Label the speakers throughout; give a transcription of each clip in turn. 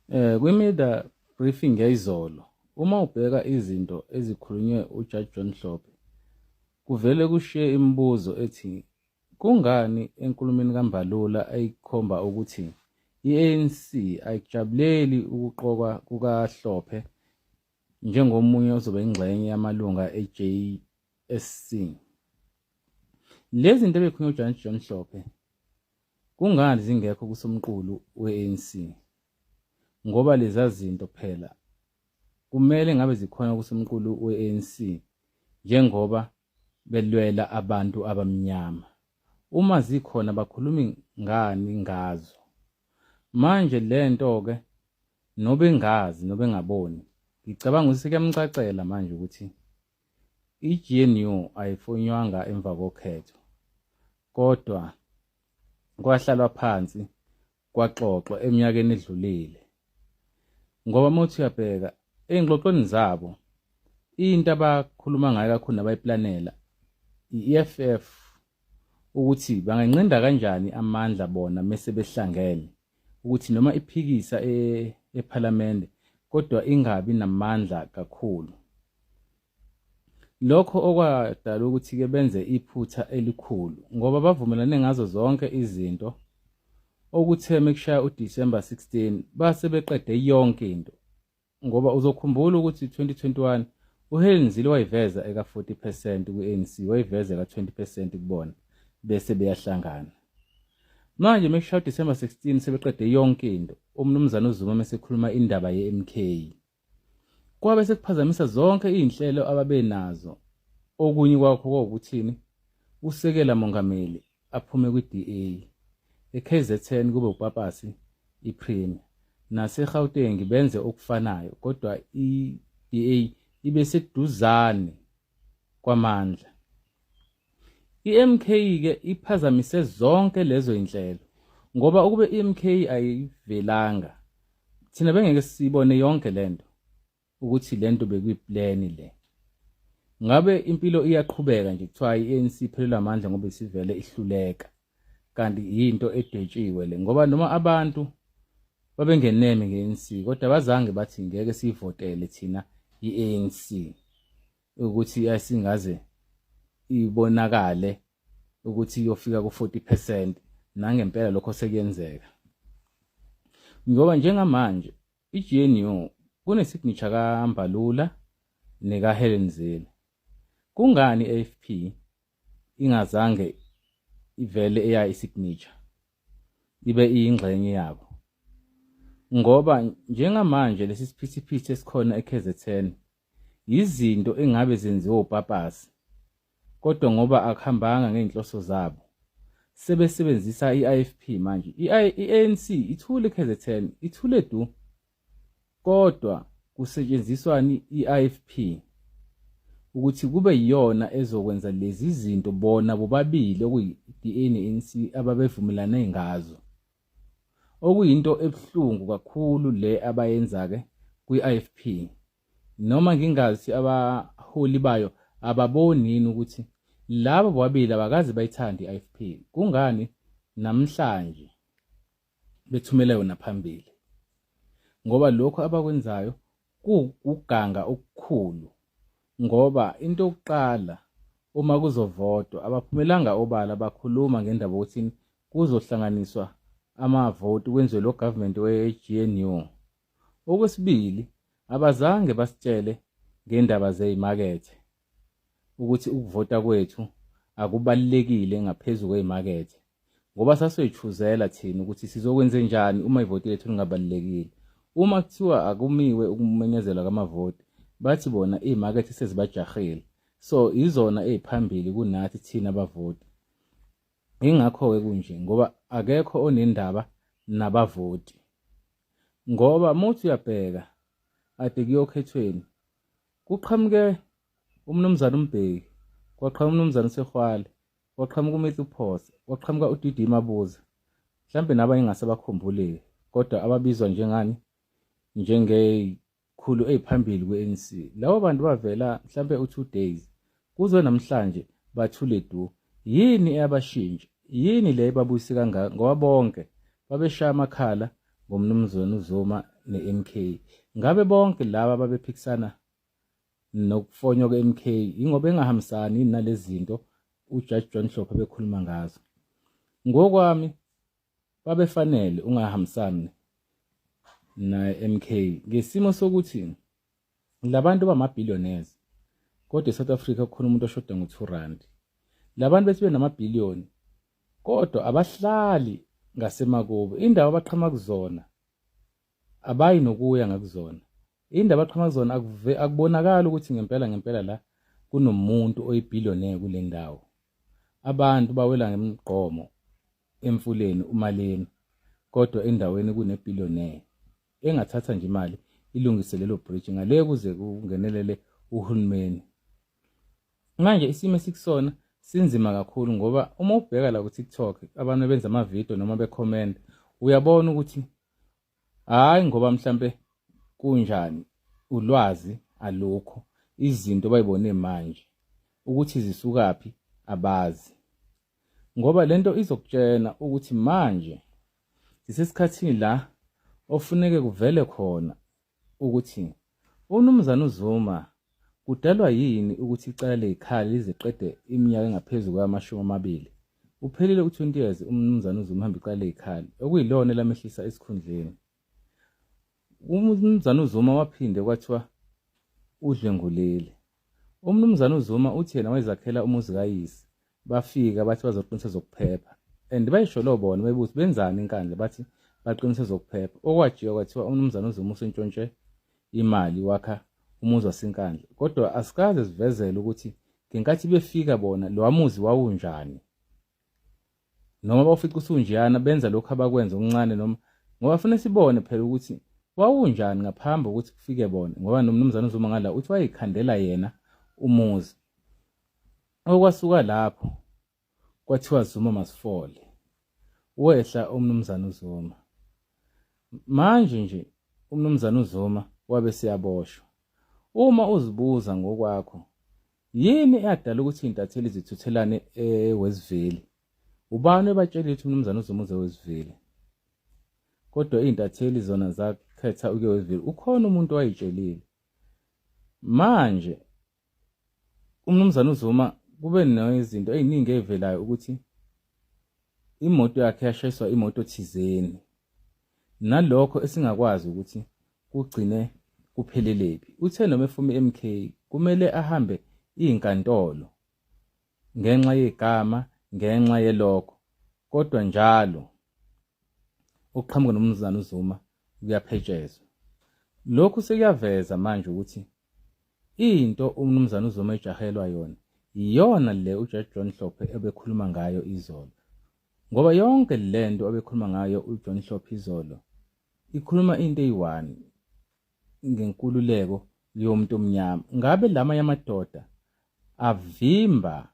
Speaker 1: Kwi-media briefing yayizolo, uma ubheka izinto ezikhulunywe uJaji John Hlophe, kuvele kushiye imibuzo ethi kungani enkulumweni kaMbalula ayikhomba ukuthi i-ANC ayikujabuleli ukuqokwa kukaHlophe njengomunye ozoba ingxenye yamalunga e-JSC. Lezi zinto ebekhulunywa uJaji John Hlophe kungani zingekho kusomqulu we-ANC? Ngoba lezi zinto phela kumele ngabe zikhona kusomqulu we-ANC njengoba belwela abantu abamnyama. Uma zikhona bakhulumi ngani ngazo? Manje lento ke nobe ngazi nobe ngaboni, ngicabanga ukuthi kuyamcacela manje ukuthi i-GNU ayifonywanga emva kokhetho, kodwa kwahlalwa phansi kwaxoxwa eminyakeni edlulile. Ngoba mothi uyabheka ey'ngxoxweni zabo, into abakhuluma ngayo kakhulu nabayiplanela i-EFF, ukuthi banganqinda kanjani amandla bona mese behlangene, ukuthi noma iphikisa ephalamende kodwa ingabi namandla kakhulu. Lokho okwadala ukuthi-ke benze iphutha elikhulu ngoba bavumelane ngazo zonke izinto, okuthe mekushaya uDisemba 16 base beqede yonke into. Ngoba uzokhumbula ukuthi 2021 uHelen Zille wayiveza eka 40% ku-ANC, wayiveza eka 20% kubona, bese beyahlangana. Manje mekushaya uDisemba 16 sebeqede yonke into, umnumzana uZuma mesekhuluma indaba ye-MK, kwabe sekuphazamisa zonke iy'nhlelo ababenazo. Okunye kwakho kwawukuthini, usekela mongameli aphume kwi-DA, eKZN kube upapasi iPremier, naseGauteng benze okufanayo, kodwa i-DA ibe seduzane kwamandla. I-MK-ke iphazamise zonke lezo iy'nhlelo, ngoba ukube i-MK ayivelanga, thina bengeke sibone yonke lento ukuthi lento bekuyiplani le. Ngabe impilo iyaqhubeka nje kuthiwa i-ANC iphelelwa amandla ngoba isivele ihluleka, kanti yinto edwetshiwe le. Ngoba noma abantu babengeneme nge-ANC kodwa bazange bathi ngeke siyivotele thina i-ANC ukuthi asingaze ibonakale ukuthi iyofika ku-40%, nangempela lokho sekuyenzeka. Ngoba njengamanje i-GNU kunesignature kaMbalula nekaHelen Zille. Kungani i-AFP ingazange ivele eya isignature ibe iyingxenye yabo? Ngoba njengamanje lesi siphithiphithi esikhona eKZN izinto engabe zenziwa upapasi, kodwa ngoba akuhambanga ngey'nhloso zabo sebesebenzisa i-IFP. Manje i-ANC ithule eKZN, ithule du, kodwa kusetshenziswani i-IFP ukuthi kube yiyona ezokwenza lezi zinto bona bobabili okuyi-DA ne-ANC ababevumelane ngazo, okuyinto ebuhlungu kakhulu le abayenza-ke kwi-IFP. Noma ngingazi abaholi bayo ababoni yini ukuthi labo bobabili abakaze bayithande i-IFP, kungani namhlanje bethumela yona phambili? Ngoba lokho abakwenzayo kuganga okukhulu. Ngoba into yokuqala, uma kuzovotwa abaphumelanga obala bakhuluma ngendaba ukuthi kuzohlanganiswa amavoti kwenziwe lo government we-GNU. Okwesibili, abazange basitshele ngendaba zeyimakethe ukuthi ukuvota kwethu akubalulekile ngaphezu kweyimakethe, ngoba sasoyithuzela thina ukuthi sizokwenze njani uma ivoti lethu lingabalulekile. Uma kuthiwa akumiwe ukumenyezelwa kwamavoti, bathi bona iyimakethe sezibajahile, so izona eziphambili kunathi thina abavoti. Ingakho-ke kunje, ngoba akekho onendaba nabavoti. Ngoba muthi uyabheka ade kuyokhethweni kuqhamuke umnumzana uMbeki, kwaqhamuka umnumzana uSekhwale, kwaqhamuka uMethu Phosa, kwaqhamuka uDidi Mabuza, mhlambe nabanye ngasebakhumbulile, kodwa ababizwa njengani, njengezikhulu eziphambili kwe-ANC. Labo bantu bavela mhlambe u2 days, kuze namhlanje bathule du. Yini eyabashintsha? Yini le babuyise kangaka? Ngoba bonke babeshaya amakhala ngomnumzana uZuma ne-MK. Ngabe bonke laba ababephikisana nokufonywa kwe-MK ingoba engahambisani nalezi zinto uJudge John Hlophe bekhuluma ngazo. Ngokwami babefanele ungahambisani na-MK ngesimo sokuthi labantu bamabillionaires kodwa eSouth Africa kukhona umuntu oshoda ngo-2 rand. Labantu bethi benamabhiliyoni kodwa abahlali ngasemakubo, indawo abaqhama kuzona abayi nokuya ngakuzona. Indaba abaqhama kuzona akubonakala ukuthi ngempela la kunomuntu oyibillionaire kule ndawo. Abantu bawela ngemgqomo emfuleni umaleni kodwa endaweni kunebillionaire engathatha nje imali ilungise lelo bridge ngale kuze kungenelele uhulumeni. Manje isimo esikusona sinzima kakhulu ngoba uma ubheka la ku TikTok abantu benza ama-video noma be-comment uyabona ukuthi hayi ngoba mhlambe kunjani ulwazi alukho, izinto bayibone manje ukuthi zisukaphi abazi. Ngoba lento izokutshena ukuthi manje sisesikhathini la ofuneke kuvele khona ukuthi uMnumzane uZuma kudalwa yini ukuthi icala lezikhali lizeqede iminyaka engaphezulu kwama-20. Uphelile u-20 years uMnumzane uZuma hamba icala lezikhali okuyilona lamehlisa esikhundleni. uMnumzane uZuma waphinde kwathiwa udlengulile. uMnumzane uZuma uthi yena wayezakhela umuzi kayise, bafika bathi bazoqinisa ezokuphepha and bayisho lo bona bebuthi benzani inkandla bathi baqinisa ezokuphepha. Okwajiwa kwathiwa uMnumzane uZuma usentshontshe imali wakha umuzi wasenkandla, kodwa asikaze sivezele ukuthi ngenkathi befika bona lo muzi wawunjani noma bawufica usunjiyana benza lokho abakwenza okuncane noma ngoba fanele sibone phela ukuthi wawunjani ngaphambi ukuthi kufike bona, ngoba noMnumzane uZuma ngala uthi wayikhandela yena umuzi. Okwasuka lapho kwathiwa Zuma masifole, wehla uMnumzane uZuma. Manje nje uMnumzane uZuma wabe siyaboshwa. Uma uzibuza ngokwakho yini eyadala ukuthi intatheli zithuthelane eWestville, ubani ebatshela ukuthi uMnumzane uZuma uze eWestville kodwa intatheli zona zakhetha ukuya eWestville? Ukhona umuntu owayitshelile. Manje uMnumzane uZuma kube nezinto eziningi ezivelayo ukuthi imoto yakhe yashayiswa imoto thizeni, nalokho esingakwazi ukuthi kugcine kuphelelepi. Uthe noma efuma iMK kumele ahambe izinkantolo ngenxa yegama, ngenxa yelokho, kodwa njalo ukuqhamuka noMnumzane uZuma kuyaphetshezwa. Lokhu sekuyaveza manje ukuthi into uMnumzane uZuma ejahelwa yona iyona le uJudge John Hlophe ebekhuluma ngayo izolo, ngoba yonke lento abekhuluma ngayo uJohn Hlophe izolo ikhuluma into eyi-1 ngenkululeko yomuntu omnyama. Ngabe lama yamadoda avimba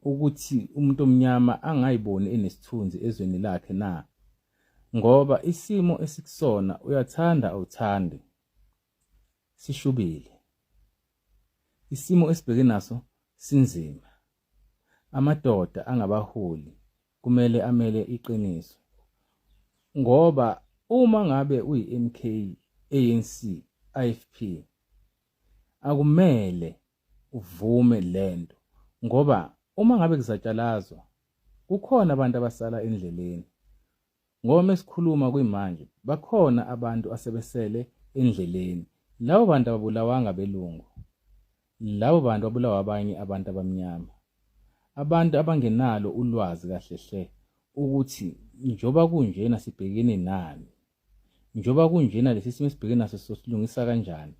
Speaker 1: ukuthi umuntu omnyama angayiboni enesithunzi ezweni lakhe na? Ngoba isimo esikusona uyathanda awuthandi sishubile, isimo esibheke naso sinzima. Amadoda angabaholi kumele amele iqiniso, ngoba uma ngabe uyi-MK, ANC, IFP akumele uvume lento, ngoba uma ngabe kuzatshalazwa kukhona abantu abasala endleleni. Ngoba mesikhuluma kuyimanje bakhona abantu asebesele endleleni. Labo bantu ababulawanga belungu, labo bantu babulawa abanye abantu abamnyama, abantu abangenalo ulwazi kahle hle ukuthi njoba kunjena sibhekene nani, njoba kunjena lesi simo sibhekene naso sosilungisa kanjani,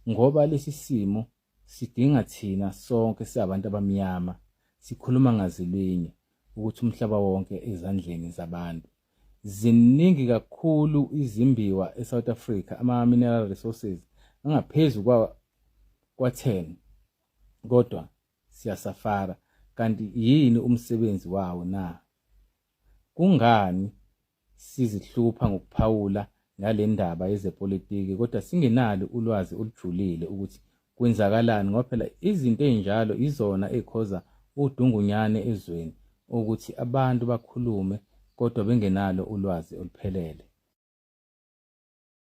Speaker 1: ngoba lesi simo sidinga thina sonke siyabantu abamnyama sikhuluma ngazilinye ukuthi umhlaba wonke ezandleni zabantu. Ziningi kakhulu izimbiwa eSouth Africa, ama-mineral resources angaphezu kwa-10, kodwa siyasafara. Kanti yini umsebenzi wawo na? Kungani sizihlupha ngokuphawula ngale ndaba yezepolitiki kodwa singenalo ulwazi olujulile ukuthi kwenzakalani? Ngoba phela izinto ezinjalo izona ezikhoza udungunyane ezweni ukuthi abantu bakhulume kodwa bengenalo ulwazi oluphelele.